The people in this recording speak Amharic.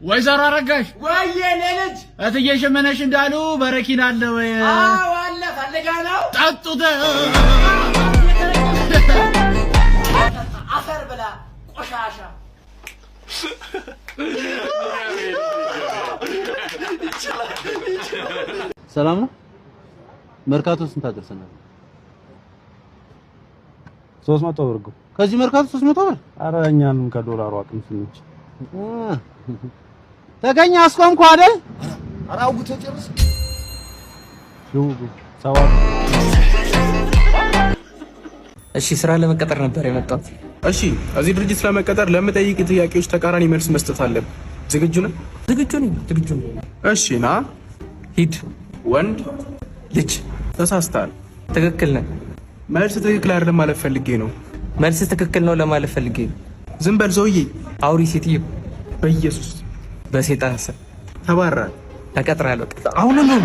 ወይዘሮ አረጋሽ ወይዬ ልጅ እትዬ ሽመነሽ እንዳሉ በረኪና አለ ወይ? አዎ አለ። ፈልጋ ነው ጠጡት። አፈር ብላ ቆሻሻ። ሰላም ነው። መርካቶ ስንት አደረሰናል? 300 ብር። ከዚህ መርካቶ 300 ብር? ኧረ እኛንም ከዶላሩ አቅም ስንች ተገኘ አስቆምኩ አይደል? ኧረ አውጉት ጨርስ። እሺ ስራ ለመቀጠር ነበር የመጣሁት። እሺ እዚህ ድርጅት ለመቀጠር ለምጠይቅ ጥያቄዎች ተቃራኒ መልስ መስጠት አለብን። ዝግጁ ነህ? ዝግጁ ነኝ። እሺ ና። ሂድ። ወንድ ልጅ። ተሳስተሃል። ትክክል ነህ። መልስ ትክክል አይደለም ማለት ፈልጌ ነው። መልስ ትክክል ነው ለማለት ፈልጌ ነው። ዝም በል ሰውዬ። አውሪ ሴትዮ። በኢየሱስ በሴጣን ስም ተባረሃል። ተቀጥረሃል። በቃ አሁን ነው